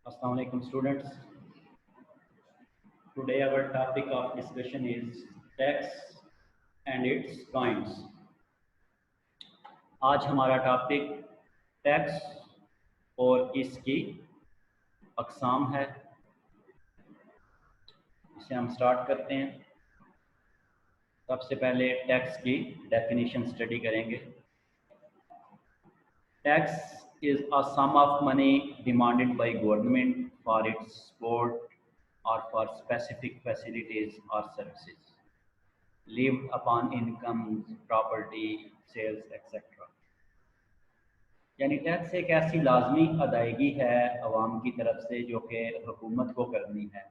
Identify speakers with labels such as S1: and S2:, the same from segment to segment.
S1: Assalamu alaikum students. Today our topic of discussion is tax and its kinds. आज हमारा topic tax और इसकी अक़साम है। इसे हम स्टार्ट करते हैं। सबसे पहले टैक्स की डेफिनेशन स्टडी करेंगे। Tax is a sum of money demanded by government for its support or for specific facilities or services levied upon income, property, sales, etc. यानी टैक्स एक ऐसी लाजमी अदायगी है अवाम की तरफ से जो कि हुकूमत को करनी है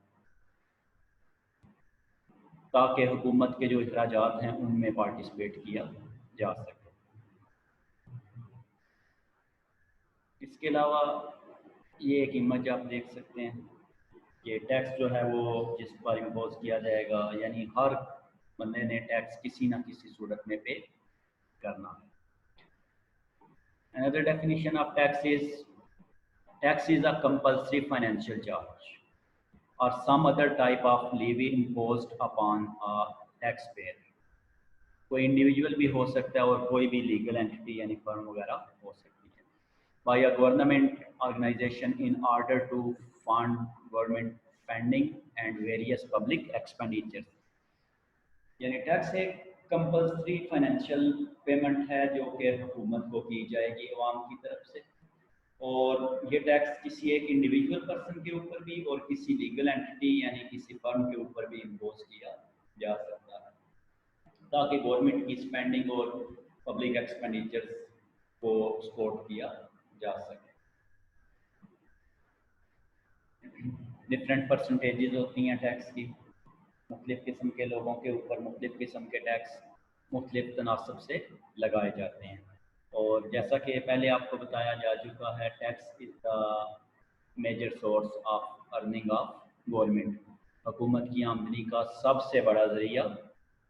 S1: ताकि हुकूमत के जो अखराजात हैं उनमें पार्टिसिपेट किया जा सके। इसके अलावा ये एक इमेज आप देख सकते हैं कि टैक्स जो है वो जिस पर इम्पोज किया जाएगा, यानी हर बंदे ने टैक्स किसी न किसी सूरत में पे करना है। Another definition of tax is a compulsory financial charge or some other type of levy imposed upon a taxpayer. कोई इंडिविजुअल भी हो सकता है और कोई भी लीगल एंटिटी यानी फर्म वगैरह हो सकती है। By a government organization in order to fund government spending and various public expenditures. यानी टैक्स एक कंपल्सरी फाइनेंशियल पेमेंट है जो कि हुकूमत को की जाएगी अवाम की तरफ से, और ये टैक्स किसी एक इंडिविजुअल पर्सन के ऊपर भी और किसी लीगल एंटिटी यानी किसी फर्म के ऊपर भी इम्पोज किया जा सकता है ताकि गवर्नमेंट की स्पेंडिंग और पब्लिक एक्सपेंडिचर्स को सपोर्ट किया जा सके। डिफरेंट परसेंटेजेस होती हैं टैक्स की, मुख्तलिफ किस्म के लोगों के ऊपर मुख्तलिफ किस्म के टैक्स मुख्तलिफ तनासब से लगाए जाते हैं। और जैसा कि पहले आपको बताया जा चुका है, tax is the major source of earning of government. हुकूमत की आमदनी का सबसे बड़ा ज़रिया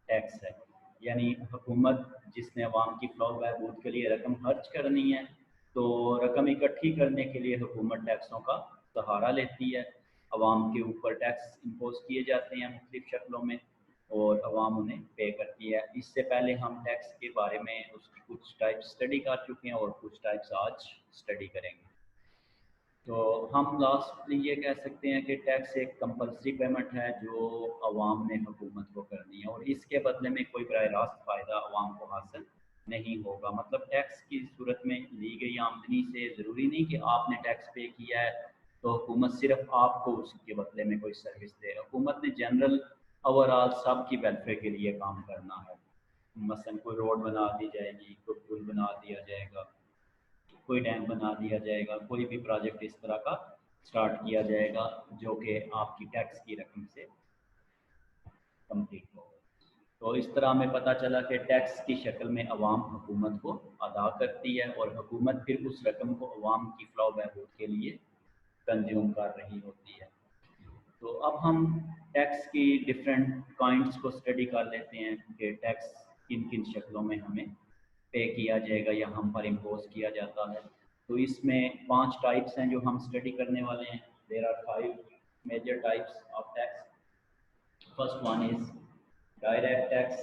S1: टैक्स है। यानी हुकूमत जिसने अवाम की फलाह व बहबूद के लिए रकम खर्च करनी है तो रकम इकट्ठी करने के लिए हुकूमत टैक्सों का सहारा लेती है। अवाम के ऊपर टैक्स इम्पोज किए जाते हैं मुख्तलिफ शक्लों में और अवाम उन्हें पे करती है। इससे पहले हम टैक्स के बारे में उसकी कुछ टाइप्स स्टडी कर चुके हैं और कुछ टाइप्स आज स्टडी करेंगे। तो हम लास्टली ये कह सकते हैं कि टैक्स एक कंपल्सरी पेमेंट है जो अवाम ने हुकूमत को करनी है और इसके बदले में कोई बराह रास्त फ़ायदा अवाम को हासिल नहीं होगा। मतलब टैक्स की सूरत में ली गई आमदनी से ज़रूरी नहीं कि आपने टैक्स पे किया है तो हुकूमत सिर्फ आपको उसके बदले में कोई सर्विस दे। हुकूमत ने जनरल ओवरऑल सब की वेलफेयर के लिए काम करना है। मसलन कोई रोड बना दी जाएगी, कोई पुल बना दिया जाएगा, कोई डैम बना दिया जाएगा, कोई भी प्रोजेक्ट इस तरह का स्टार्ट किया जाएगा जो कि आपकी टैक्स की रकम से कंप्लीट हो। तो इस तरह हमें पता चला कि टैक्स की शक्ल में अवाम हुकूमत को अदा करती है और हुकूमत फिर उस रकम को अवाम की फलाह बहबूद के लिए कंज्यूम कर रही होती है। तो अब हम टैक्स की डिफरेंट काइंड्स को स्टडी कर लेते हैं कि टैक्स किन किन शक्लों में हमें पे किया जाएगा या हम पर इम्पोज किया जाता है। तो इसमें 5 टाइप्स हैं जो हम स्टडी करने वाले हैं। There are 5 major types of tax. First one is direct tax.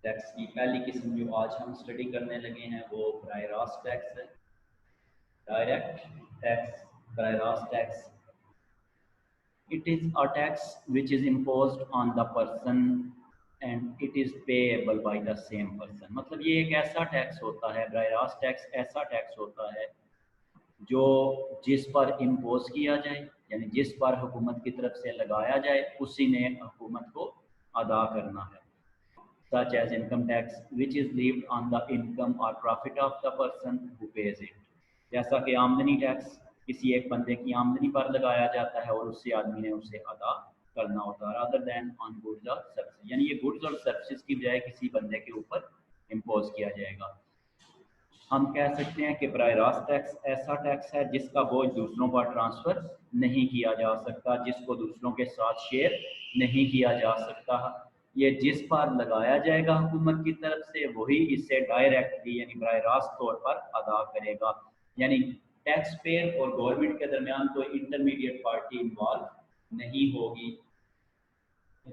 S1: Tax की पहली किस्म जो आज हम स्टडी करने लगे हैं वो बराह रास्त टैक्स है। डायरेक्ट टैक्स, बराह रास्त tax, it is a tax which is imposed on the person and it is payable by the same person। मतलब ये एक ऐसा टैक्स होता है, बराह रास्त टैक्स ऐसा टैक्स होता है जो जिस पर इम्पोज किया जाए यानी जिस पर हुकूमत की तरफ से लगाया जाए उसी ने हुकूमत को अदा करना है। Such as income tax which is levied on the income or profit of the person who pays it। जैसा कि आमदनी टैक्स किसी एक बंदे की आमदनी पर लगाया जाता है और उसी आदमी ने उसे अदा करना होता है, अदर देन ऑन गुड्स और सर्विसेज। यानी ये गुड्स और सर्विसेज की बजाय किसी बंदे के ऊपर इम्पोज किया जाएगा। हम कह सकते हैं कि बराह रास्त टैक्स ऐसा टैक्स है जिसका बोझ दूसरों पर ट्रांसफ़र नहीं किया जा सकता, जिसको दूसरों के साथ शेयर नहीं किया जा सकता। ये जिस पर लगाया जाएगा हुकूमत की तरफ से वही इसे डायरेक्टली यानी बराह रास्त तौर पर अदा करेगा। यानी टैक्स पेयर और गवर्नमेंट के दरमियान कोई इंटरमीडिएट पार्टी इन्वॉल्व नहीं होगी।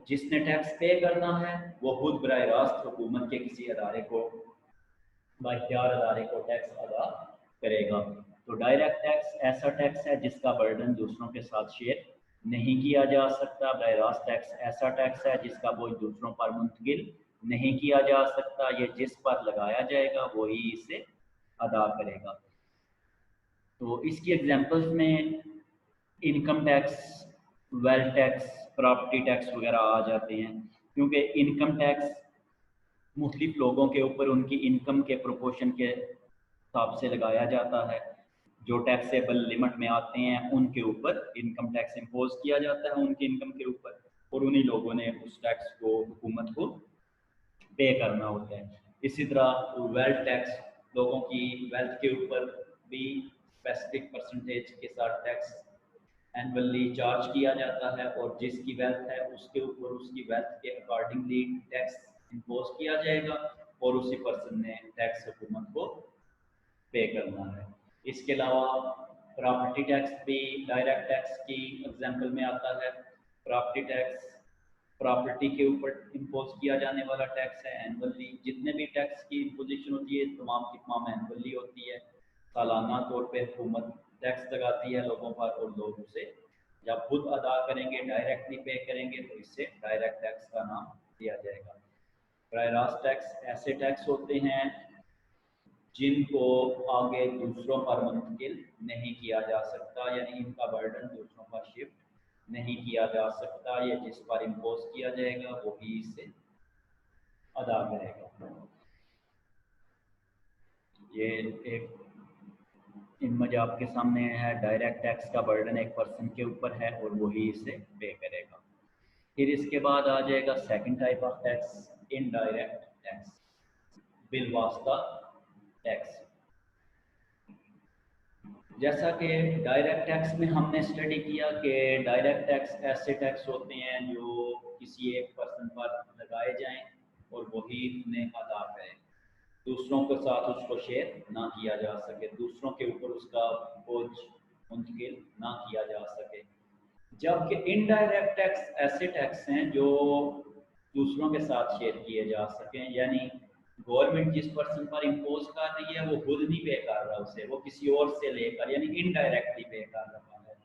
S1: जिसने टैक्स पे करना है वो खुद बराह रास्त हुकूमत के किसी अदारे को, बाइख्तियार अदारे को टैक्स अदा करेगा। तो डायरेक्ट टैक्स ऐसा टैक्स है जिसका बर्डन दूसरों के साथ शेयर नहीं किया जा सकता। बराह रास्त टैक्स ऐसा टैक्स है जिसका बोझ दूसरों पर मुंतकिल नहीं किया जा सकता। ये जिस पर लगाया जाएगा वही इसे अदा करेगा। तो इसकी एग्जांपल्स में income tax, wealth tax, property tax वगैरह आ जाते हैं, क्योंकि इनकम टैक्स मुख्तलिफ लोगों के ऊपर उनकी इनकम के प्रोपोर्शन के हिसाब से लगाया जाता है। जो टैक्सेबल लिमिट में आते हैं उनके ऊपर इनकम टैक्स इम्पोज किया जाता है, उनकी इनकम के ऊपर, और उन्हीं लोगों ने उस टैक्स को हुकूमत को पे करना होता है। इसी तरह वेल्थ टैक्स, लोगों की वेल्थ के ऊपर भी स्पेसिफिक परसेंटेज के साथ टैक्स एनुअली चार्ज किया जाता है, और जिसकी वेल्थ है उसके ऊपर उसकी वेल्थ के अकॉर्डिंगली टैक्स इम्पोज किया जाएगा और उसी पर्सन ने टैक्स हुकूमत को पे करना है। इसके अलावा प्रॉपर्टी टैक्स भी डायरेक्ट टैक्स की एग्जांपल में आता है। प्रॉपर्टी टैक्स प्रॉपर्टी के ऊपर इम्पोज किया जाने वाला टैक्स है एनुअली। जितने भी टैक्स की इम्पोजिशन होती है तमाम की तमाम एनुअली होती है। सालाना तौर पे हुकूमत टैक्स लगाती है लोगों पर, और लोग उसे जब खुद अदा करेंगे, डायरेक्टली पे करेंगे, तो इससे डायरेक्ट टैक्स का नाम दिया जाएगा। बराह रास्त टैक्स ऐसे टैक्स होते हैं जिनको आगे दूसरों पर मुंतकिल नहीं किया जा सकता, यानी इनका बर्डन दूसरों पर शिफ्ट नहीं किया जा सकता। ये जिस पर इम्पोज किया जाएगा वही इसे अदा करेगा। ये एक इमेज आपके सामने है, डायरेक्ट टैक्स का बर्डन एक पर्सन के ऊपर है और वही इसे पे करेगा। फिर इसके बाद आ जाएगा second type of tax, indirect tax, बिलवास्ता टैक्स। जैसा कि डायरेक्ट टैक्स में हमने स्टडी किया कि डायरेक्ट टैक्स ऐसे टैक्स होते हैं जो किसी एक पर्सन पर लगाए जाएं और वही उन्हें अदा करें, दूसरों के साथ उसको शेयर ना किया जा सके, दूसरों के ऊपर उसका बोझ मुंतकिल ना किया जा सके। जबकि इनडायरेक्ट टैक्स ऐसे टैक्स हैं जो दूसरों के साथ शेयर किए जा सकें, यानी गवर्नमेंट जिस पर्सन पर इम्पोज कर रही है वो खुद नहीं पे कर रहा उसे, वो किसी और से लेकर यानी इनडायरेक्टली पे कर रहा है,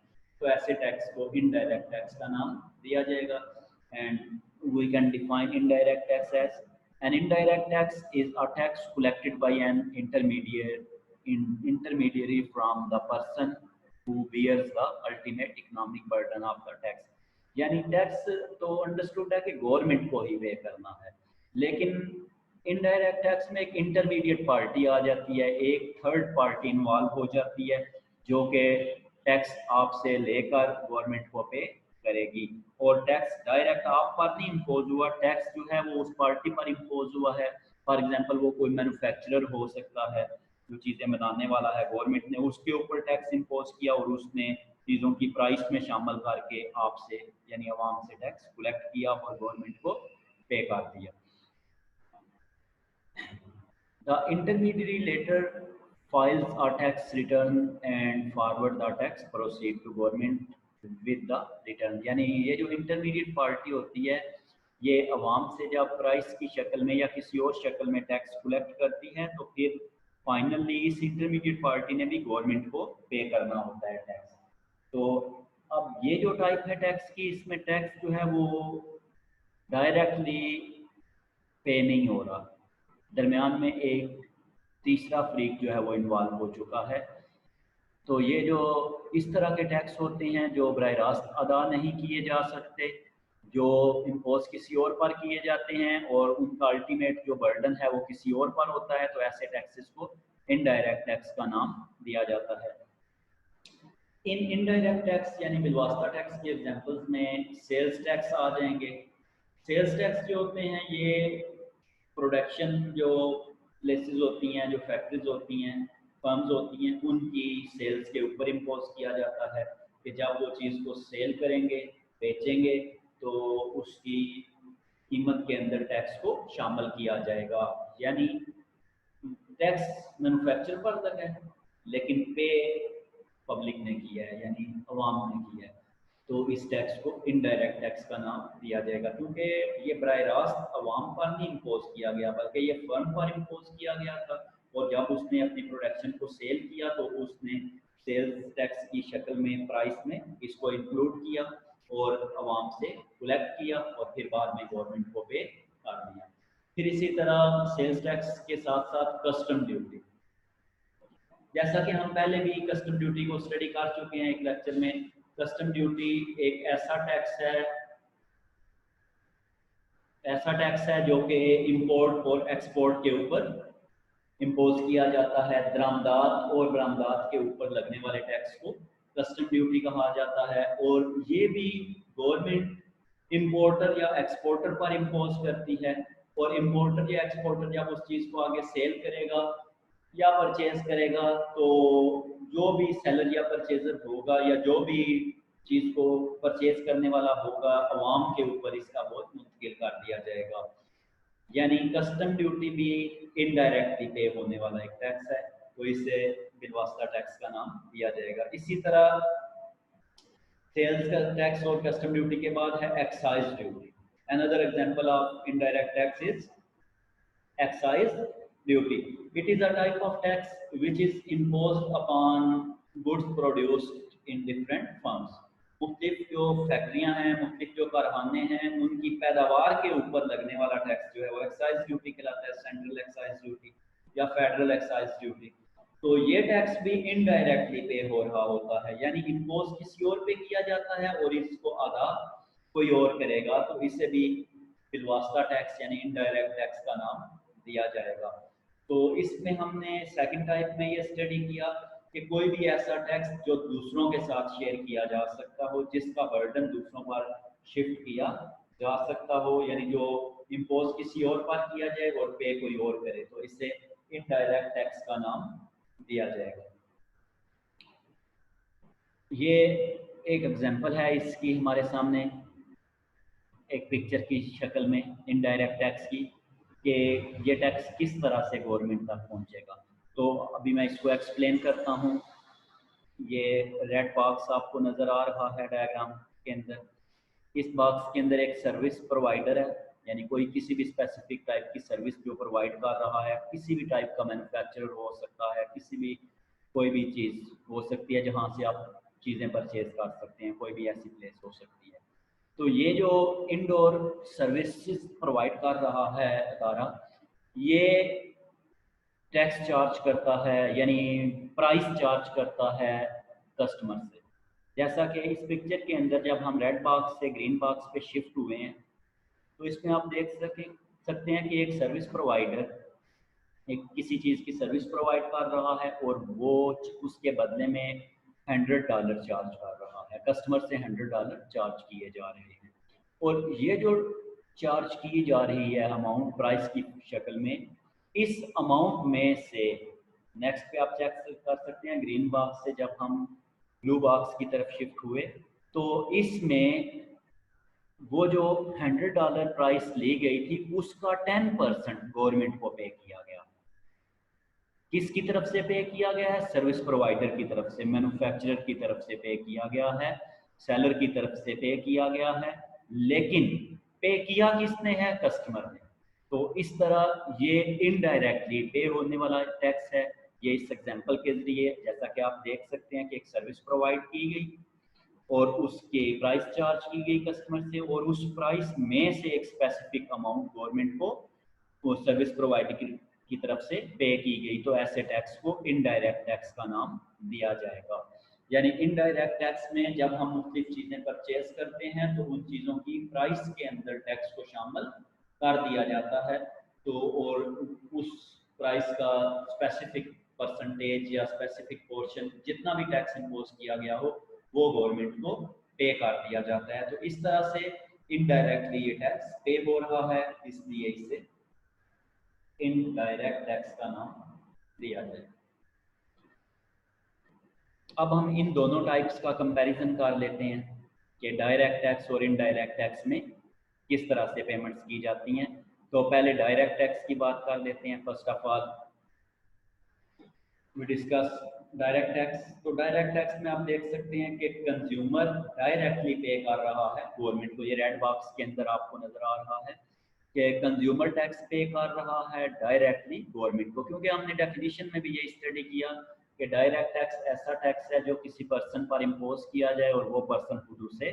S1: तो ऐसे टैक्स को इनडायरेक्ट टैक्स का नाम दिया जाएगा। And we can define indirect tax as an indirect tax is a tax collected by an intermediary from the person who bears the ultimate economic burden of the tax। यानी tax तो understood है कि government को ही पे करना है, लेकिन indirect tax में एक इंटरमीडिएट पार्टी आ जाती है, एक थर्ड पार्टी इन्वॉल्व हो जाती है जो कि टैक्स आपसे लेकर गवर्नमेंट को पे करेगी। और टैक्स डायरेक्ट आप पर नहीं इम्पोज हुआ, टैक्स जो है वो उस पार्टी पर इम्पोज हुआ है। फॉर एग्जांपल वो कोई मैन्युफैक्चरर हो सकता है जो चीज़ें बनाने वाला है, गवर्नमेंट ने उसके ऊपर टैक्स इम्पोज किया और उसने चीज़ों की प्राइस में शामिल करके आपसे यानी आवाम से टैक्स कलेक्ट किया और गवर्नमेंट को पे कर दिया। The intermediary later files a tax return and forward the tax proceed to government with the return। यानी ये जो इंटरमीडिएट पार्टी होती है ये अवाम से जब प्राइस की शक्ल में या किसी और शक्ल में टैक्स कलेक्ट करती है तो फिर फाइनली इस इंटरमीडिएट पार्टी ने भी गवर्नमेंट को पे करना होता है टैक्स। तो अब ये जो टाइप है टैक्स की, इसमें टैक्स जो है वो डायरेक्टली पे नहीं हो रहा, दरमियान में एक तीसरा फ्रीक जो है वो इन्वॉल्व हो चुका है। तो ये जो इस तरह के टैक्स होते हैं जो बराह रास्त अदा नहीं किए जा सकते, जो इम्पोज किसी और पर किए जाते हैं और उनका अल्टीमेट जो बर्डन है वो किसी और पर होता है, तो ऐसे टैक्सेस को इनडायरेक्ट टैक्स का नाम दिया जाता है। इन इनडायरेक्ट टैक्स यानी बिलवास्ता टैक्स के एग्जांपल्स में सेल्स टैक्स आ जाएंगे। सेल्स टैक्स जो होते हैं ये प्रोडक्शन जो प्लेसेस होती हैं, जो फैक्ट्रीज होती हैं, फर्म्स होती हैं, उनकी सेल्स के ऊपर इम्पोज किया जाता है कि जब वो चीज़ को सेल करेंगे, बेचेंगे, तो उसकी कीमत के अंदर टैक्स को शामिल किया जाएगा। यानी टैक्स मैन्युफैक्चर पर लगा है लेकिन पे पब्लिक ने किया है यानी अवाम ने किया है, तो इस टैक्स को इनडायरेक्ट टैक्स का नाम दिया जाएगा, क्योंकि ये बराह रास्त अवाम पर नहीं इम्पोज किया गया बल्कि ये फर्म पर इम्पोज किया गया था। और जब उसने अपनी प्रोडक्शन को सेल किया तो उसने सेल्स टैक्स की शक्ल में प्राइस में इसको इंक्लूड किया और अवाम से कलेक्ट किया और फिर बाद में गवर्नमेंट को पे कर दिया। फिर इसी तरह सेल्स टैक्स के साथ साथ कस्टम ड्यूटी, जैसा कि हम पहले भी कस्टम ड्यूटी को स्टडी कर चुके हैं एक लेक्चर में। कस्टम ड्यूटी एक ऐसा टैक्स है जो कि इंपोर्ट और एक्सपोर्ट के ऊपर इम्पोज किया जाता है। दरामदात और बरामदात के ऊपर लगने वाले टैक्स को कस्टम ड्यूटी कहा जाता है, और ये भी गवर्नमेंट इंपोर्टर या एक्सपोर्टर पर इम्पोज करती है। और इंपोर्टर या एक्सपोर्टर जब उस चीज़ को आगे सेल करेगा या परचेज करेगा तो जो भी सेलर या परचेजर होगा या जो भी चीज़ को परचेज करने वाला होगा अवाम के ऊपर इसका बोझ मुंतकिल कर दिया जाएगा। यानी कस्टम ड्यूटी भी इनडायरेक्टली पे होने वाला एक टैक्स है, तो इसे बिलवास्ता टैक्स का नाम दिया जाएगा। इसी तरह सेल्स का टैक्स और कस्टम ड्यूटी के बाद है excise duty. Another example of indirect tax is excise duty. It is a type of tax which is imposed upon goods produced in different firms. मुख्तलिफ जो फैक्ट्रियाँ हैं, मुख्तलिफ जो कारखाने हैं, उनकी पैदावार के ऊपर लगने वाला टैक्स जो है वो एक्साइज ड्यूटी कहलाता है, सेंट्रल एक्साइज ड्यूटी या फेडरल एक्साइज ड्यूटी। तो ये टैक्स भी इनडायरेक्टली पे हो रहा होता है, यानी इम्पोज किसी और पे किया जाता है और इसको अदा कोई और करेगा, तो इसे भी बिलवास्ता टैक्स यानी इनडायरेक्ट टैक्स का नाम दिया जाएगा। तो इसमें हमने सेकंड टाइप में ये स्टडी किया कि कोई भी ऐसा टैक्स जो दूसरों के साथ शेयर किया जा सकता हो, जिसका बर्डन दूसरों पर शिफ्ट किया जा सकता हो, यानी जो इम्पोज किसी और पर किया जाए और पे कोई और करे, तो इसे इनडायरेक्ट टैक्स का नाम दिया जाएगा। ये एक एग्जांपल है इसकी हमारे सामने एक पिक्चर की शक्ल में इनडायरेक्ट टैक्स की, कि ये टैक्स किस तरह से गवर्नमेंट तक पहुंचेगा। तो अभी मैं इसको एक्सप्लेन करता हूँ। ये रेड बॉक्स आपको नज़र आ रहा है डायग्राम के अंदर। इस बॉक्स के अंदर एक सर्विस प्रोवाइडर है, यानी कोई किसी भी स्पेसिफिक टाइप की सर्विस जो प्रोवाइड कर रहा है, किसी भी टाइप का मैन्युफैक्चरर हो सकता है, किसी भी कोई भी चीज़ हो सकती है जहाँ से आप चीज़ें परचेज कर सकते हैं, कोई भी ऐसी प्लेस हो सकती है। तो ये जो इंडोर सर्विसेज प्रोवाइड कर रहा है अदारा, ये टैक्स चार्ज करता है यानी प्राइस चार्ज करता है कस्टमर से। जैसा कि इस पिक्चर के अंदर जब हम रेड बॉक्स से ग्रीन बॉक्स पे शिफ्ट हुए हैं, तो इसमें आप देख सकते हैं कि एक सर्विस प्रोवाइडर एक किसी चीज़ की सर्विस प्रोवाइड कर रहा है और वो उसके बदले में $100 चार्ज कर रहा है, कस्टमर से $100 चार्ज किए जा रहे हैं। और ये जो चार्ज की जा रही है अमाउंट प्राइस की शक्ल में, इस अमाउंट में से नेक्स्ट पे आप चेक कर सकते हैं ग्रीन बॉक्स से जब हम ब्लू बॉक्स की तरफ शिफ्ट हुए, तो इसमें वो जो $100 प्राइस ली गई थी उसका 10% गवर्नमेंट को पे किया गया। किसकी तरफ से पे किया गया है? सर्विस प्रोवाइडर की तरफ से, मैन्युफैक्चरर की तरफ से पे किया गया है, सेलर की तरफ से पे किया गया है, लेकिन पे किया किसने है? कस्टमर ने। तो इस तरह ये इनडायरेक्टली पे होने वाला टैक्स है। ये इस एग्जांपल के जरिए जैसा कि आप देख सकते हैं कि एक सर्विस प्रोवाइड की गई और उसके प्राइस चार्ज की गई कस्टमर से, और उस प्राइस में से एक स्पेसिफिक अमाउंट गवर्नमेंट को वो सर्विस प्रोवाइडर की तरफ से पे की गई, तो ऐसे टैक्स को इनडायरेक्ट टैक्स का नाम दिया जाएगा। यानी इनडायरेक्ट टैक्स में जब हम मुख्तलिफ चीज़ें परचेज करते हैं तो उन चीज़ों की प्राइस के अंदर टैक्स को शामिल कर दिया जाता है, तो और उस प्राइस का स्पेसिफिक परसेंटेज या स्पेसिफिक पोर्शन जितना भी टैक्स इम्पोज किया गया हो वो गवर्नमेंट को पे कर दिया जाता है। तो इस तरह से इनडायरेक्टली ये टैक्स पे हो रहा है, इसलिए इसे इनडायरेक्ट टैक्स का नाम दिया जाए। अब हम इन दोनों टाइप्स का कंपैरिजन कर लेते हैं कि डायरेक्ट टैक्स और इनडायरेक्ट टैक्स में किस तरह से पेमेंट्स की जाती हैं। तो पहले डायरेक्ट टैक्स की बात कर लेते हैं। First of all we discuss direct tax. तो डायरेक्ट टैक्स में आप देख सकते हैं कि कंज्यूमर डायरेक्टली पे कर रहा है गवर्नमेंट को। ये रेड बॉक्स के अंदर आपको नजर आ रहा है कि कंज्यूमर टैक्स पे कर रहा है डायरेक्टली गवर्नमेंट को, क्योंकि हमने डेफिनेशन में भी ये स्टडी किया कि डायरेक्ट टैक्स ऐसा टैक्स है जो किसी पर्सन पर इम्पोज किया जाए और वो पर्सन खुद उसे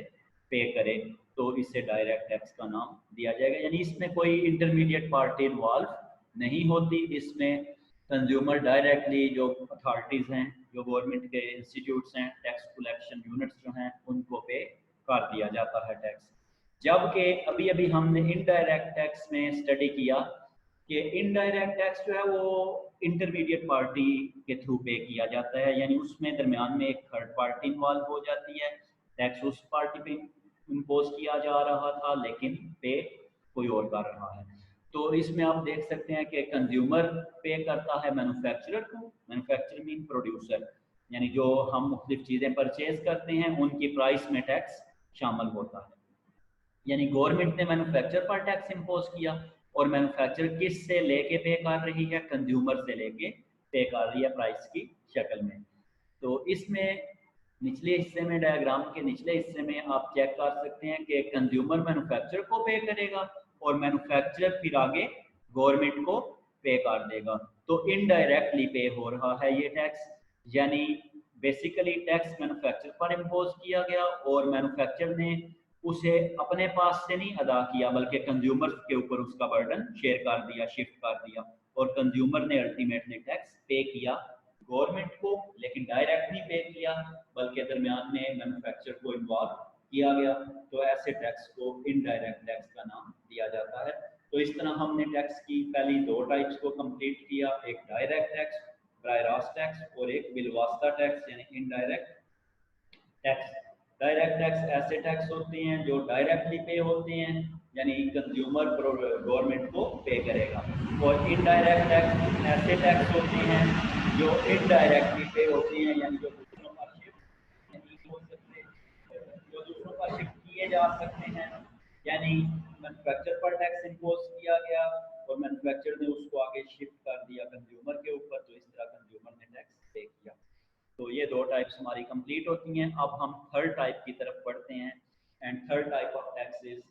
S1: पे करे, तो इसे डायरेक्ट टैक्स का नाम दिया जाएगा। यानी इसमें कोई इंटरमीडिएट पार्टी इन्वॉल्व नहीं होती। इसमें कंज्यूमर डायरेक्टली जो अथॉरिटीज़ हैं, जो गवर्नमेंट के इंस्टीट्यूट्स हैं, टैक्स कलेक्शन यूनिट्स जो हैं, उनको पे कर दिया जाता है टैक्स। जबकि अभी अभी हमने इनडायरेक्ट टैक्स में स्टडी किया कि इनडायरेक्ट टैक्स जो है वो इंटरमीडिएट पार्टी के थ्रू पे किया जाता है, यानी उसमें दरमियान में एक थर्ड पार्टी इन्वॉल्व हो जाती है। टैक्स उस पार्टी पे इम्पोज किया जा रहा था लेकिन पे कोई और कर रहा है। तो इसमें आप देख सकते हैं कि कंज्यूमर पे करता है मैन्युफैक्चरर को, मैन्युफैक्चरर मीन प्रोड्यूसर, यानी जो हम मुख्तलिफ चीज़ें परचेज करते हैं उनकी प्राइस में टैक्स शामिल होता है। यानी गवर्नमेंट ने मैन्युफैक्चर पर टैक्स इम्पोज किया और मैन्युफैक्चर किस से लेके पे कर रही है, कंज्यूमर से लेके पे कर रही है प्राइस की शक्ल में। तो इसमें निचले हिस्से में, डायग्राम के निचले हिस्से में आप चेक कर सकते हैं कि कंज्यूमर मैन्युफैक्चर को पे करेगा और मैन्युफैक्चरर फिर आगे गवर्नमेंट को पे कर देगा। तो इनडायरेक्टली पे हो रहा है ये टैक्स, यानी बेसिकली टैक्स मैन्युफैक्चर पर इम्पोज किया गया और मैन्युफैक्चर ने उसे अपने पास से नहीं अदा किया बल्कि कंज्यूमर के ऊपर उसका बर्डन शेयर कर दिया, शिफ्ट कर दिया, और कंज्यूमर ने अल्टीमेटली टैक्स पे किया गवर्नमेंट को, लेकिन डायरेक्ट नहीं पे किया बल्कि दरमियान में मैन्युफैक्चर को इन्वॉल्व किया गया। तो ऐसे टैक्स को इनडायरेक्ट टैक्स का नाम दिया जाता है। तो इस तरह हमने टैक्स की पहली दो टाइप्स को कंप्लीट किया, एक डायरेक्ट टैक्स बराह रास्त टैक्स और एक बिलवास्ता टैक्स यानी इनडायरेक्ट टैक्स। डायरेक्ट टैक्स ऐसे टैक्स होते हैं जो डायरेक्टली पे होते हैं, यानी कंज्यूमर गवर्नमेंट को पे करेगा, और इनडायरेक्ट टैक्स ऐसे टैक्स होते हैं जो इनडायरेक्टली पे होते हैं, यानी जो दूसरों पर शिफ्ट नहीं हो सकते, जो दूसरों पर शिफ्ट किए जा सकते हैं। यानी मैन्युफैक्चर पर टैक्स इम्पोज किया गया और मैन्युफैक्चर ने उसको आगे शिफ्ट कर दिया कंज्यूमर के ऊपर, तो इस तरह कंज्यूमर ने टैक्स पे किया। तो ये दो टाइप्स हमारी कंप्लीट होती हैं। अब हम थर्ड टाइप की तरफ बढ़ते हैं, and third type of tax is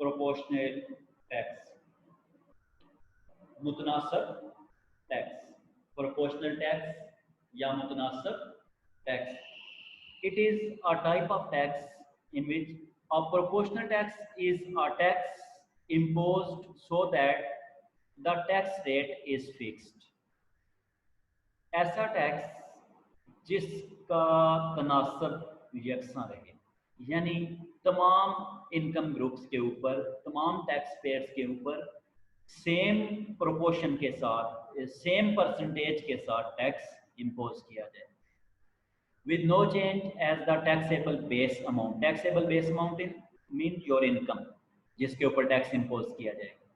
S1: proportional tax, मुतनासिब टैक्स। प्रोपोर्शनल टैक्स या मुतनासिब tax, it is a type of tax in which a proportional tax is a tax imposed so that the tax rate is fixed। ऐसा tax जिसका तनासब यकसा रहे, यानी तमाम income groups के ऊपर, तमाम टैक्स पेयर्स के ऊपर सेम प्रोपोर्शन के साथ, सेम परसेंटेज के साथ टैक्स इम्पोज किया जाए with no change as the taxable base amount। taxable base amount means your income जिसके ऊपर टैक्स इम्पोज किया जाएगा।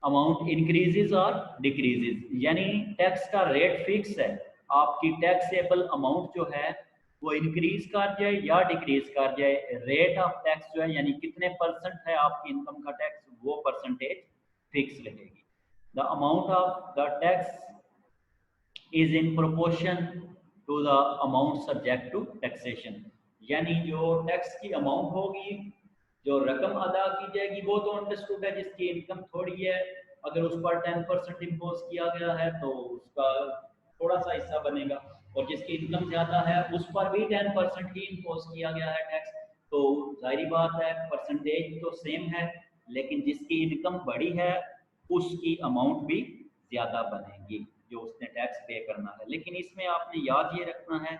S1: अमाउंट इंक्रीजेज और डिक्रीजेज, यानी टैक्स का रेट फिक्स है, आपकी टैक्सेबल अमाउंट जो है वो इंक्रीज कर जाए या डिक्रीज कर जाए, रेट ऑफ टैक्स जो है यानी कितने परसेंट है आपकी इनकम का टैक्स, वो परसेंटेज फिक्स रहेगी। The amount of the tax is in proportion to the amount subject to taxation, यानी जो टैक्स की अमाउंट होगी, जो रकम अदा की जाएगी, वो तो अंडरस्टूड है, जिसकी इनकम थोड़ी है अगर उस पर 10% इम्पोज किया गया है तो उसका थोड़ा सा हिस्सा बनेगा, और जिसकी इनकम ज़्यादा है उस पर भी 10% ही इम्पोज किया गया है टैक्स। तो जाहिर बात है परसेंटेज तो सेम है, लेकिन जिसकी इनकम बड़ी है उसकी अमाउंट भी ज़्यादा बनेगी जो उसने टैक्स पे करना है। लेकिन इसमें आपने याद ये रखना है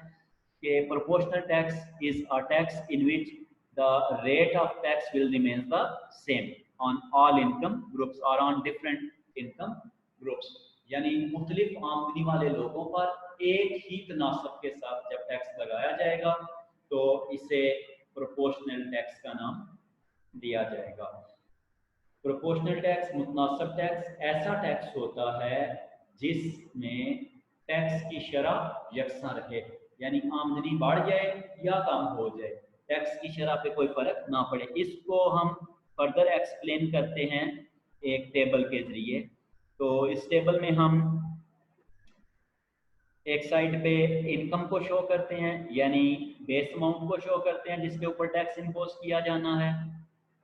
S1: कि proportional tax is a tax in which the rate of tax will remain the same on all income groups और ऑन डिफरेंट इनकम ग्रुप्स, यानी मुख्तलिफ आमदनी वाले लोगों पर एक ही तनासब के साथ जब टैक्स लगाया जाएगा तो इसे प्रोपोर्शनल टैक्स का नाम दिया जाएगा। प्रोपोर्शनल टैक्स, मुतनासिब टैक्स ऐसा टैक्स होता है जिसमें टैक्स की शरह यकसा रहे, यानी आमदनी बढ़ जाए या कम हो जाए, टैक्स की शरह पे कोई फर्क ना पड़े। इसको हम फर्दर एक्सप्लेन करते हैं एक टेबल के जरिए। तो इस टेबल में हम एक साइड पे इनकम को शो करते हैं, यानी बेस अमाउंट को शो करते हैं जिसके ऊपर टैक्स इम्पोज किया जाना है,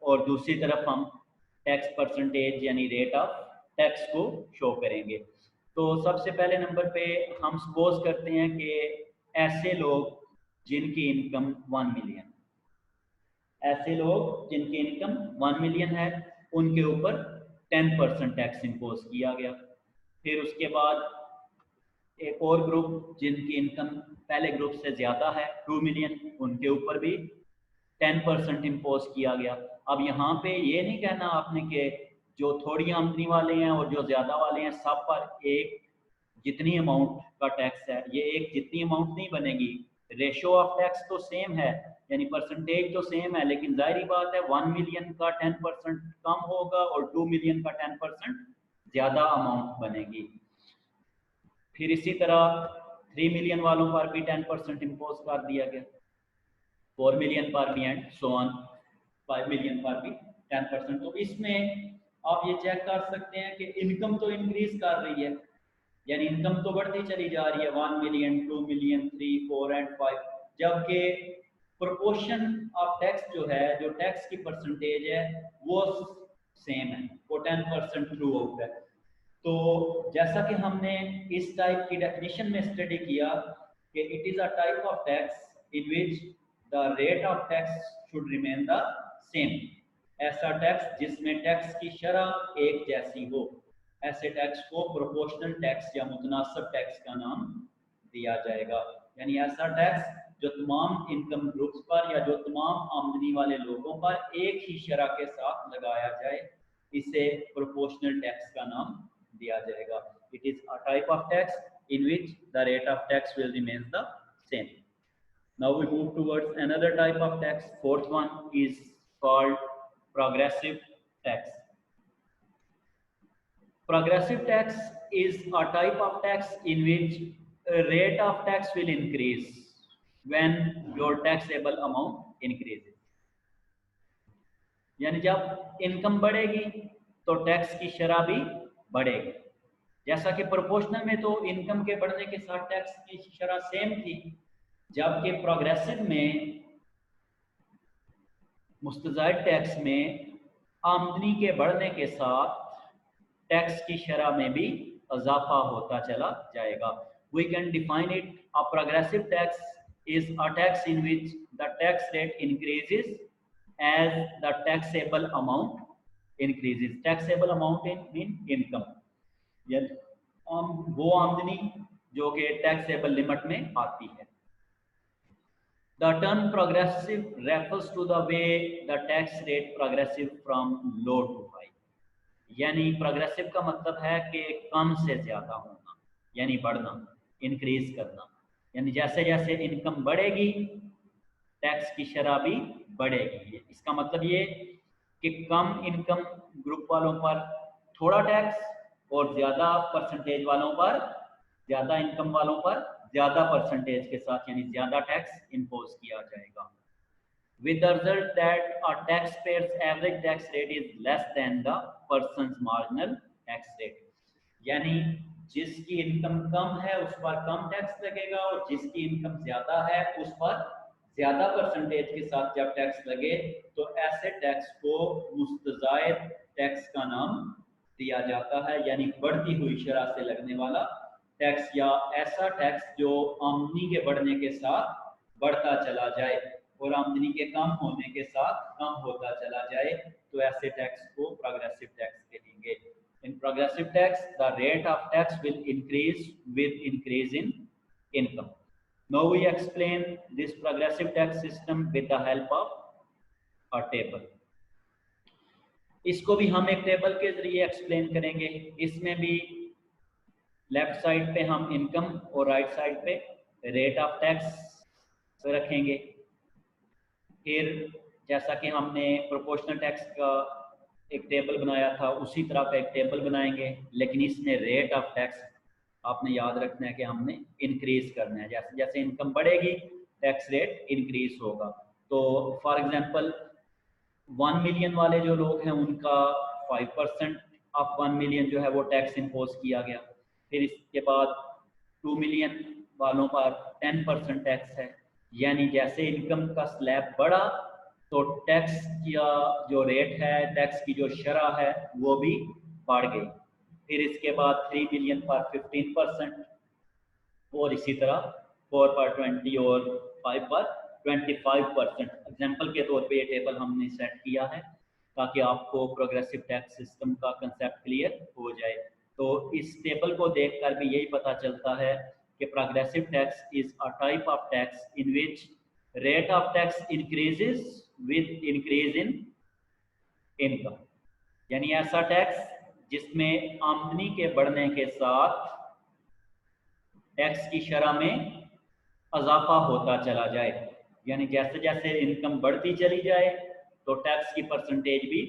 S1: और दूसरी तरफ हम टैक्स परसेंटेज यानी रेट ऑफ टैक्स को शो करेंगे। तो सबसे पहले नंबर पे हम सपोज करते हैं कि ऐसे लोग जिनकी इनकम 1 मिलियन, ऐसे लोग जिनकी इनकम 1 मिलियन है, उनके ऊपर 10% टैक्स इम्पोज किया गया। फिर उसके बाद एक और ग्रुप जिनकी इनकम पहले ग्रुप से ज़्यादा है 2 मिलियन, उनके ऊपर भी 10% इम्पोज किया गया। अब यहाँ पे ये नहीं कहना आपने कि जो थोड़ी आमदनी वाले हैं और जो ज़्यादा वाले हैं सब पर एक जितनी अमाउंट का टैक्स है, ये एक जितनी अमाउंट नहीं बनेगी। रेशो ऑफ टैक्स तो सेम है, यानी परसेंटेज तो सेम है, लेकिन जाहिर बात है 1 मिलियन का 10% कम होगा और 2 मिलियन का 10% ज़्यादा अमाउंट बनेगी। फिर इसी तरह 3 मिलियन वालों पर भी 10% इम्पोज कर दिया गया, 4 मिलियन पर भी एंड सो ऑन, 5 मिलियन पर भी 10%। तो इसमें आप ये चेक कर सकते हैं कि इनकम तो इंक्रीज कर रही है, यानी इनकम तो बढ़ती चली जा रही है 1 मिलियन, 2 मिलियन, 3, 4 एंड 5, जबकि प्रोपोर्शन ऑफ टैक्स जो है, जो टैक्स की परसेंटेज है वो सेम है, वो 10% थ्रू आउट है। तो जैसा कि हमने इस टाइप की डेफिनेशन में स्टडी किया कि it is a type of tax in which the rate of tax should remain the same. ऐसा टैक्स जिसमें टैक्स की शरह एक जैसी हो, ऐसे टैक्स को प्रोपोर्शनल टैक्स या मुतनासिब टैक्स का नाम दिया जाएगा। यानी ऐसा टैक्स जो तमाम इनकम ग्रुप्स पर या जो तमाम आमदनी वाले लोगों पर एक ही शरह के साथ लगाया जाए, इसे प्रोपोर्शनल टैक्स का नाम दिया जाएगा। It is a type of tax in which the rate of tax will remain the same. Now we move towards another type of tax. Fourth one is called progressive tax. Progressive tax is a type of tax in which a rate of tax will increase when your taxable amount increases. यानी जब income बढ़ेगी तो tax की शरह भी बढ़ेगी। जैसा कि प्रोपोर्शनल में तो इनकम के बढ़ने के साथ टैक्स की शरह सेम थी, जबकि प्रोग्रेसिव में, मुस्तज़ायद टैक्स में, आमदनी के बढ़ने के साथ टैक्स की शरह में भी इजाफा होता चला जाएगा। We can define it, a progressive tax is a tax in which the tax rate increases as the taxable amount increases. Taxable amount in income, वो आमदनी जो कि टैक्सेबल लिमिट में आती है। The term progressive refers to the way the tax rate progressive from low to high. यानी progressive का मतलब है कि कम से ज्यादा होना, यानी बढ़ना, इंक्रीज करना। यानी जैसे जैसे इनकम बढ़ेगी टैक्स की शरह भी बढ़ेगी। इसका मतलब ये कि कम इनकम ग्रुप वालों पर थोड़ा टैक्स और ज़्यादा परसेंटेज वालों पर, ज़्यादा इनकम वालों पर ज़्यादा परसेंटेज के साथ, यानी ज़्यादा टैक्स इम्पोज किया जाएगा। With the result that a taxpayer's average tax rate is less than the person's marginal tax rate. यानी जिसकी इनकम कम है उस पर कम टैक्स लगेगा और जिसकी इनकम ज़्यादा है उस पर ज़्यादा परसेंटेज के साथ जब टैक्स लगे तो ऐसे टैक्स को मुस्तज़ायद टैक्स का नाम दिया जाता है, यानी बढ़ती हुई शरह से लगने वाला टैक्स, या ऐसा टैक्स जो आमदनी के बढ़ने के साथ बढ़ता चला जाए और आमदनी के कम होने के साथ कम होता चला जाए, तो ऐसे टैक्स को प्रोग्रेसिव टैक्स कहेंगे। In progressive tax, the rate of tax will increase with increase in income. Now we explain this progressive tax system with the help of a table. इसको भी हम एक टेबल के जरिए एक्सप्लेन करेंगे। इसमें भी लेफ्ट साइड पे हम इनकम और राइट साइड पे रेट ऑफ टैक्स रखेंगे। फिर जैसा कि हमने प्रोपोर्शनल टैक्स का एक टेबल बनाया था उसी तरह का एक टेबल बनाएंगे, लेकिन इसमें रेट ऑफ टैक्स आपने याद रखना है कि हमने इंक्रीज करना है। जैसे जैसे इनकम बढ़ेगी टैक्स रेट इंक्रीज होगा। तो फॉर एग्जांपल 1 मिलियन वाले जो लोग हैं उनका 5% ऑफ 1 मिलियन जो है वो टैक्स इम्पोज किया गया। फिर इसके बाद 2 मिलियन वालों पर 10% टैक्स है, यानी जैसे इनकम का स्लैब बढ़ा तो टैक्स का जो रेट है, टैक्स की जो शरह है वो भी बढ़ गई। फिर इसके बाद 3 मिलियन पर 15% और इसी तरह 4 पर 20 और 5 पर 25%। एग्जाम्पल के तौर पे ये टेबल हमने सेट किया है ताकि आपको प्रोग्रेसिव टैक्स सिस्टम का कंसेप्ट क्लियर हो जाए। तो इस टेबल को देखकर भी यही पता चलता है कि progressive tax is a type of tax in which rate of tax increases with increase in income, यानी ऐसा टैक्स जिसमें आमदनी के बढ़ने के साथ टैक्स की शरह में इजाफा होता चला जाए, यानी जैसे जैसे इनकम बढ़ती चली जाए तो टैक्स की परसेंटेज भी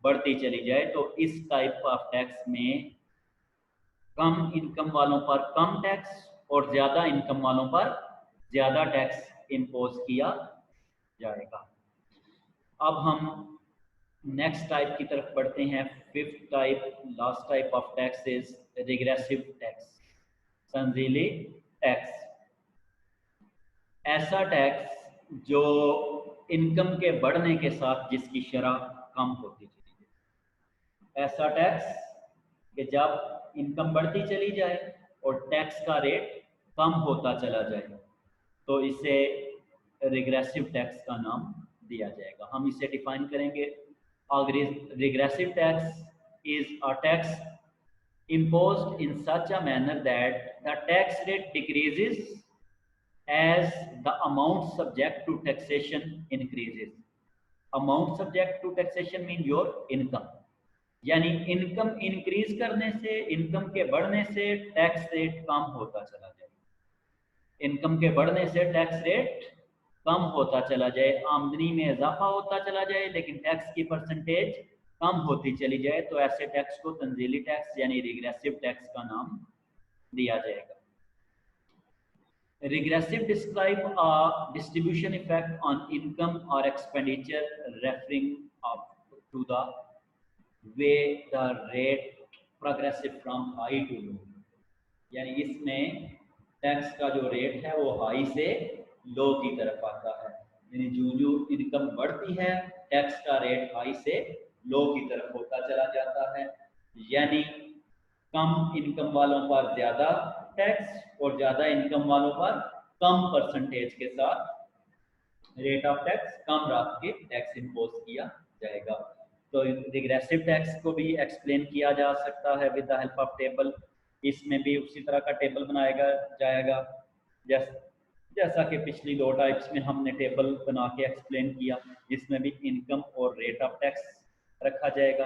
S1: बढ़ती चली जाए। तो इस टाइप ऑफ टैक्स में कम इनकम वालों पर कम टैक्स और ज़्यादा इनकम वालों पर ज़्यादा टैक्स इम्पोज किया जाएगा। अब हम नेक्स्ट टाइप की तरफ बढ़ते हैं। Fifth type, last type of tax is regressive tax, तंजीली टैक्स। ऐसा टैक्स जो इनकम के बढ़ने के साथ जिसकी शरह कम होती चली जाए। ऐसा टैक्स कि जब इनकम बढ़ती चली जाए और टैक्स का रेट कम होता चला जाए तो इसे रिग्रेसिव टैक्स का नाम दिया जाएगा। हम इसे डिफाइन करेंगे। Regressive tax is a tax imposed in such a manner that the tax rate decreases as the amount subject to taxation increases. Amount subject to taxation mean your income, यानी income increase करने से, income के बढ़ने से tax rate कम होता चला जाए। Income के बढ़ने से टैक्स रेट कम होता चला जाए, आमदनी में इजाफा होता चला जाए लेकिन टैक्स की परसेंटेज कम होती चली जाए, तो ऐसे टैक्स को तंजीली टैक्स यानी रिग्रेसिव टैक्स का नाम दिया जाएगा। Regressive describe a distribution effect on income और expenditure referring to the way the rate progressive from high to low, यानी इसमें टैक्स का जो रेट है वो हाई से लो की तरफ आता है, यानी जो इनकम बढ़ती है टैक्स का रेट हाई से लो की तरफ होता चला जाता है, यानी कम इनकम वालों पर ज़्यादा टैक्स और ज़्यादा इनकम वालों पर कम परसेंटेज के साथ रेट ऑफ टैक्स कम रख के टैक्स इम्पोज किया जाएगा। तो रिग्रेसिव टैक्स को भी एक्सप्लेन किया जा सकता है with the help of table. इसमें भी उसी तरह का टेबल बनाया जाएगा जैसा कि पिछली दो टाइप्स में हमने टेबल बना के एक्सप्लेन किया, जिसमें भी इनकम और रेट ऑफ टैक्स रखा जाएगा।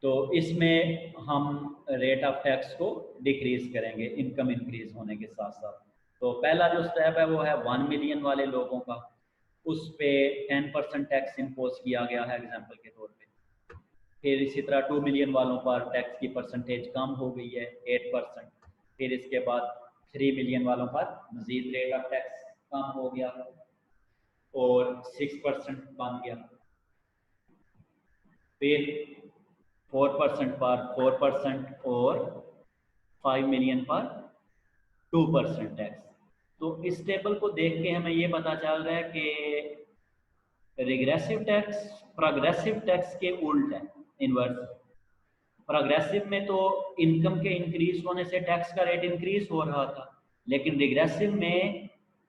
S1: तो इसमें हम रेट ऑफ टैक्स को डिक्रीज करेंगे इनकम इंक्रीज होने के साथ साथ। तो पहला जो स्टेप है वो है 1 मिलियन वाले लोगों का, उस पे 10% टैक्स इम्पोज किया गया है एग्जांपल के तौर पे। फिर इसी तरह 2 मिलियन वालों पर टैक्स की परसेंटेज कम हो गई है 8%। फिर इसके बाद 3 मिलियन वालों पर मजीद रेट ऑफ टैक्स कम हो गया और 6% बन गया। फिर 4% पर 4% और 5 मिलियन पर 2% टैक्स। तो इस टेबल को देख के हमें ये पता चल रहा है कि रिग्रेसिव टैक्स प्रोग्रेसिव टैक्स के उल्ट है, इनवर्स। प्रोग्रेसिव में तो इनकम के इंक्रीज होने से टैक्स का रेट इंक्रीज हो रहा था, लेकिन रिग्रेसिव में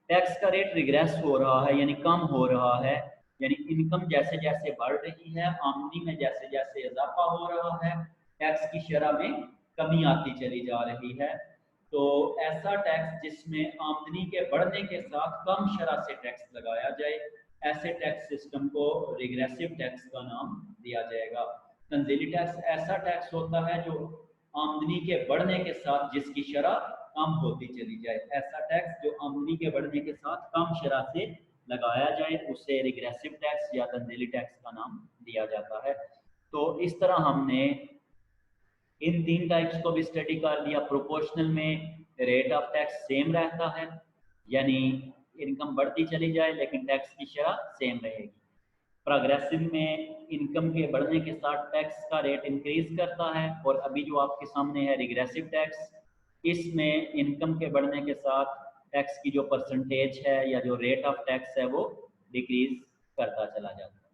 S1: टैक्स का रेट रिग्रेस हो रहा है यानी कम हो रहा है, यानी इनकम जैसे जैसे बढ़ रही है, आमदनी में जैसे जैसे इजाफा हो रहा है, टैक्स की शरह में कमी आती चली जा रही है। तो ऐसा टैक्स जिसमें आमदनी के बढ़ने के साथ कम शरह से टैक्स लगाया जाए, ऐसे टैक्स सिस्टम को रिग्रेसिव टैक्स का नाम दिया जाएगा। तंजीली टैक्स ऐसा टैक्स होता है जो आमदनी के बढ़ने के साथ जिसकी शरह कम होती चली जाए। ऐसा टैक्स जो आमदनी के बढ़ने के साथ कम शरह से लगाया जाए उसे रिग्रेसिव टैक्स या तंजीली टैक्स का नाम दिया जाता है। तो इस तरह हमने इन 3 टाइप्स को भी स्टडी कर लिया। प्रोपोर्शनल में रेट ऑफ टैक्स सेम रहता है, यानी इनकम बढ़ती चली जाए लेकिन टैक्स की शरह सेम रहेगी। प्रोग्रेसिव में इनकम के बढ़ने के साथ टैक्स का रेट इंक्रीज करता है, और अभी जो आपके सामने है रिग्रेसिव टैक्स, इसमें इनकम के बढ़ने के साथ टैक्स की जो परसेंटेज है या जो रेट ऑफ टैक्स है वो डिक्रीज करता चला जाता है।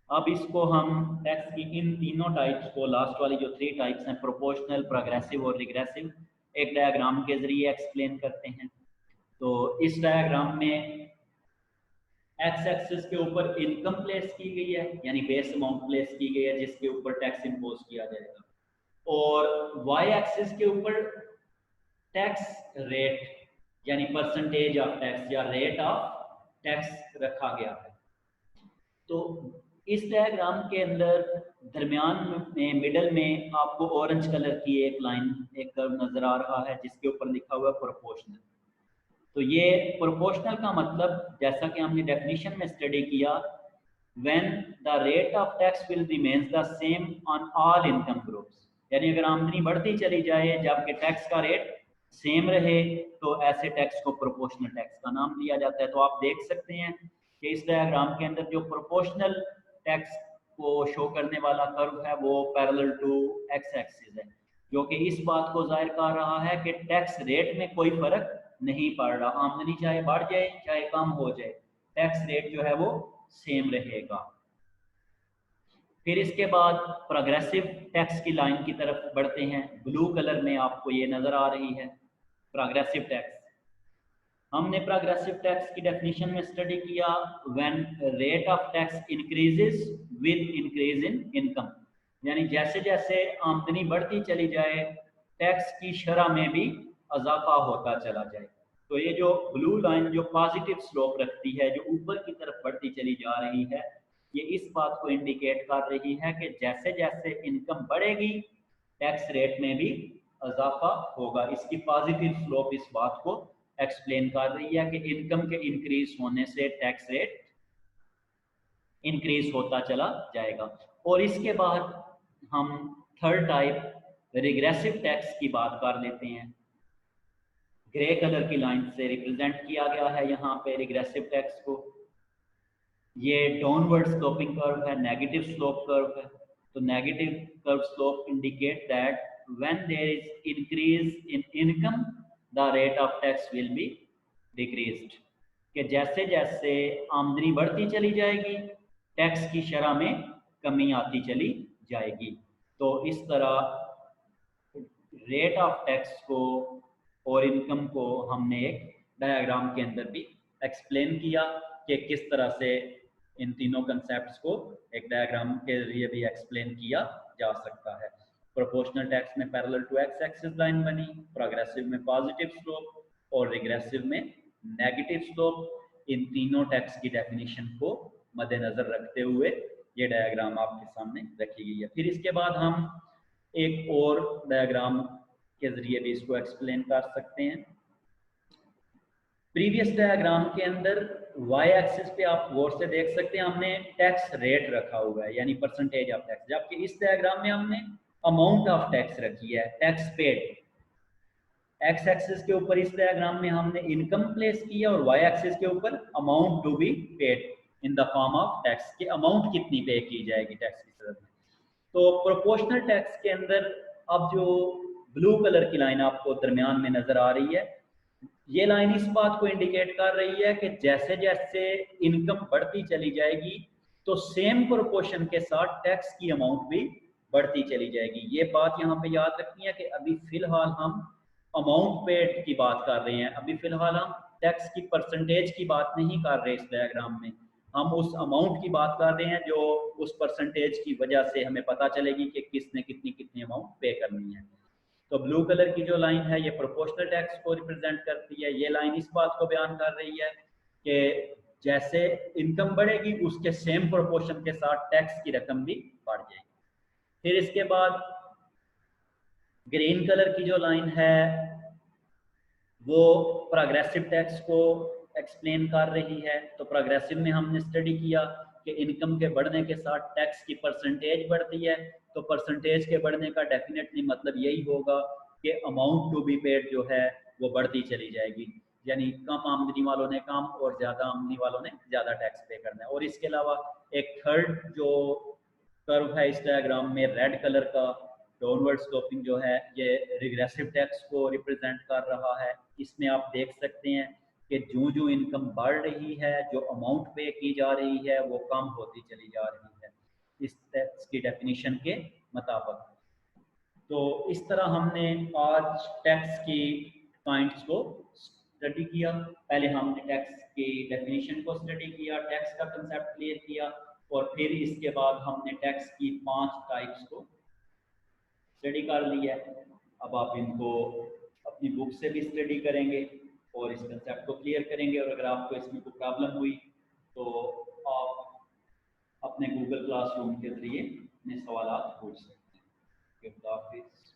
S1: अब इसको हम टैक्स की इन तीनों टाइप्स को, लास्ट वाली जो 3 टाइप्स हैं, प्रोपोर्शनल, प्रोग्रेसिव और रिग्रेसिव, एक डायग्राम के जरिए एक्सप्लेन करते हैं। तो इस डायग्राम में एक्स एक्सिस के ऊपर इनकम प्लेस की गई है, यानी बेस अमाउंट प्लेस की गई है जिसके ऊपर टैक्स इम्पोज किया जाएगा, और वाई एक्सिस के ऊपर टैक्स रेट यानी परसेंटेज ऑफ टैक्स या रेट ऑफ टैक्स रखा गया है। तो इस डायग्राम के अंदर दरमियान में, मिडल में आपको ऑरेंज कलर की एक लाइन, एक कर्व नजर आ रहा है जिसके ऊपर लिखा हुआ है प्रोपोर्शनल। तो ये प्रोपोर्शनल का मतलब, जैसा कि हमने डेफिनेशन में स्टडी किया, when the rate of tax will remains the same on all income groups, यानी अगर आमदनी बढ़ती चली जाए जबकि टैक्स का रेट सेम रहे तो ऐसे टैक्स को प्रोपोर्शनल टैक्स का नाम दिया जाता है। तो आप देख सकते हैं कि इस डायग्राम के अंदर जो प्रोपोर्शनल टैक्स को शो करने वाला कर्व है वो पैरेलल टू एक्स एक्सिस है, जो कि इस बात को जाहिर कर रहा है कि टैक्स रेट में कोई फर्क नहीं पड़ रहा, आमदनी चाहे बढ़ जाए चाहे कम हो जाए, टैक्स रेट जो है वो सेम रहेगा। फिर इसके बाद प्रोग्रेसिव टैक्स की लाइन की तरफ बढ़ते हैं। ब्लू कलर में आपको ये नजर आ रही है प्रोग्रेसिव टैक्स। हमने प्रोग्रेसिव टैक्स की डेफिनेशन में स्टडी किया, when rate of tax increases with increase in income, यानी जैसे जैसे आमदनी बढ़ती चली जाए टैक्स की शरह में भी इजाफा होता चला जाए। तो ये जो ब्लू लाइन जो पॉजिटिव स्लोप रखती है, जो ऊपर की तरफ बढ़ती चली जा रही है, ये इस बात को इंडिकेट कर रही है कि जैसे जैसे इनकम बढ़ेगी टैक्स रेट में भी इजाफा होगा। इसकी पॉजिटिव स्लोप इस बात को एक्सप्लेन कर रही है कि इनकम के इंक्रीज होने से टैक्स रेट इंक्रीज होता चला जाएगा। और इसके बाद हम थर्ड टाइप रिग्रेसिव टैक्स की बात कर लेते हैं। ग्रे कलर की लाइन से रिप्रेजेंट किया गया है यहाँ पे रिग्रेसिव टैक्स को। ये डाउनवर्ड स्लोपिंग कर्व है, नेगेटिव स्लोप कर्व है। तो negative curve slope indicate that when there is increase in income the rate of tax will be decreased, कि जैसे जैसे आमदनी बढ़ती चली जाएगी टैक्स की शरह में कमी आती चली जाएगी। तो इस तरह रेट ऑफ टैक्स को और इनकम को हमने एक डायग्राम के अंदर भी एक्सप्लेन किया कि किस तरह से इन तीनों कंसेप्ट्स को एक डायग्राम के जरिए भी एक्सप्लेन किया जा सकता है। प्रोपोर्शनल टैक्स में parallel to X axis line बनी, प्रोग्रेसिव में पॉजिटिव स्लोप और रिग्रेसिव में नेगेटिव स्लोप। इन तीनों टैक्स की डेफिनेशन को मद्देनजर रखते हुए ये डायग्राम आपके सामने रखी गई है। फिर इसके बाद हम एक और डायग्राम के जरिए भी इसको एक्सप्लेन कर सकते हैं। प्रीवियस डायग्राम के अंदर वाई एक्सिस पे आप गौर से देख सकते हैं हमने टैक्स रेट रखा हुआ है यानी परसेंटेज ऑफ टैक्स, जबकि इस डायग्राम में हमने अमाउंट ऑफ टैक्स रखी है, टैक्स पेड। एक्स एक्सिस के ऊपर इस डायग्राम में हमने इनकम प्लेस किया और वाई एक्सिस के ऊपर amount to be paid in the form of tax, के अमाउंट कितनी पे की जाएगी टैक्स की सूरत में। तो प्रोपोर्शनल टैक्स के अंदर अब जो ब्लू कलर की लाइन आपको दरमियान में नजर आ रही है, ये लाइन इस बात को इंडिकेट कर रही है कि जैसे जैसे इनकम बढ़ती चली जाएगी तो सेम प्रोपोर्शन के साथ टैक्स की अमाउंट भी बढ़ती चली जाएगी। ये बात यहाँ पे याद रखनी है कि अभी फिलहाल हम अमाउंट पेड की बात कर रहे हैं, अभी फिलहाल हम टैक्स की परसेंटेज की बात नहीं कर रहे इस डायग्राम में, हम उस अमाउंट की बात कर रहे हैं जो उस परसेंटेज की वजह से हमें पता चलेगी कि किसने कितनी कितनी अमाउंट पे करनी है। तो ब्लू कलर की जो लाइन है ये प्रोपोर्शनल टैक्स को रिप्रेजेंट करती है। ये लाइन इस बात को बयान कर रही है कि जैसे इनकम बढ़ेगी उसके सेम प्रोपोर्शन के साथ टैक्स की रकम भी बढ़ जाएगी। फिर इसके बाद ग्रीन कलर की जो लाइन है वो प्रोग्रेसिव टैक्स को एक्सप्लेन कर रही है। तो प्रोग्रेसिव में हमने स्टडी किया कि इनकम के बढ़ने के साथ टैक्स की परसेंटेज बढ़ती है, तो परसेंटेज के बढ़ने का डेफिनेटली मतलब यही होगा कि अमाउंट टू बी पेड जो है वो बढ़ती चली जाएगी, यानी कम आमदनी वालों ने कम और ज़्यादा आमदनी वालों ने ज़्यादा टैक्स पे करना है। और इसके अलावा एक थर्ड जो कर्व है इस डायग्राम में रेड कलर का, डाउनवर्ड स्लोपिंग जो है ये रिग्रेसिव टैक्स को रिप्रेजेंट कर रहा है। इसमें आप देख सकते हैं कि जो जो इनकम बढ़ रही है, जो अमाउंट पे की जा रही है वो कम होती चली जा रही है इस टैक्स की डेफिनेशन के मुताबिक। तो इस तरह हमने आज टैक्स की पॉइंट्स को स्टडी किया। पहले हमने टैक्स की डेफिनेशन को स्टडी किया, टैक्स का कंसेप्ट क्लियर किया, और फिर इसके बाद हमने टैक्स की 5 टाइप्स को स्टडी कर लिया है। अब आप इनको अपनी बुक से भी स्टडी करेंगे और इस कंसेप्ट को क्लियर करेंगे, और अगर आपको इसमें कोई प्रॉब्लम हुई तो आप अपने गूगल क्लासरूम के जरिए अपने सवाल पूछ सकते हैं। खुदा हाफिज़।